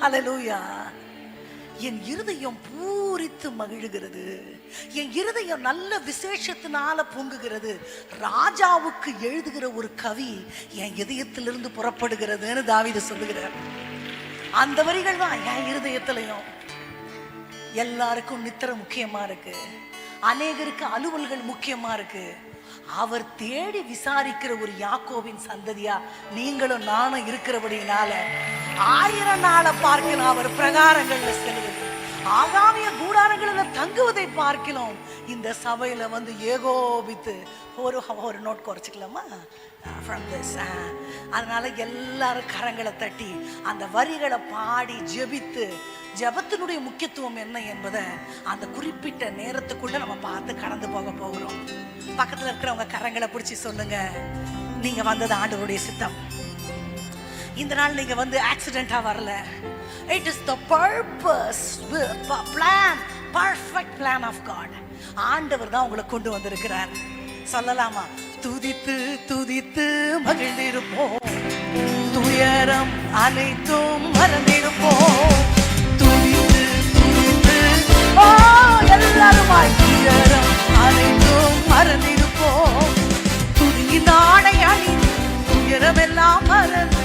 அல்லேலூயா. என் இருதயம் பூரித்து மகிழுகிறது, என் இருதயம் நல்ல விசேஷத்தினால பொங்குகிறது. ராஜாவுக்கு எழுதுகிற ஒரு கவி என் இதயத்திலிருந்து புறப்படுகிறதுன்னு தாவீது சொல்லுகிறார். அந்த வரிகள் தான் என் இருதயத்திலையும். எல்லாருக்கும் நித்திரை முக்கியமா இருக்கு, அநேகருக்கு அலுவல்கள் முக்கியமா இருக்கு. அவர் தேடி விசாரிக்கிற ஒரு யாக்கோவின் சந்ததியா நீங்களும் நானும் இருக்கிறபடினால 1000 நாளை பார்க்கலாம் அவர் பிரகாரங்கள்ல செல்வது, ஆகாமிய கூடாரங்களில் தங்குவதை பார்க்கலாம். இந்த சபையில வந்து ஏகோபித்து ஒரு நோட் குறைச்சிக்கலாமா ஃப்ரம் திஸ். அதனால எல்லாரும் கரங்களை தட்டி அந்த வரிகளை பாடி ஜெபித்து, ஜெபத்தினுடைய முக்கியத்துவம் என்ன என்பதை அந்த குறிப்பிட்ட நேரத்துக்குள்ள நம்ம பார்த்து கடந்து போக போகிறோம். பக்கத்துல இருக்கிறவங்க கரங்களை பிடிச்சி சொல்லுங்க, நீங்க வந்தது ஆண்டவருடைய சித்தம். இந்த நாள் நீங்க வந்து ஆக்சிடென்டா வரல. It is the purpose, plan, perfect plan of God. ஆண்டவர் தான் உங்களை கொண்டு வந்திருக்கிறார். சொல்லலாமா? துதித்து துதித்து மகிழ்ந்திருப்போம், துயரம் அனைத்தும் மறந்திருப்போம். துதித்து துதித்து எல்லாருமாய் துயரம் அனைத்தும் மறந்திருப்போம். துதியின் ஆடை அணி துயரம் எல்லாம் மறந்து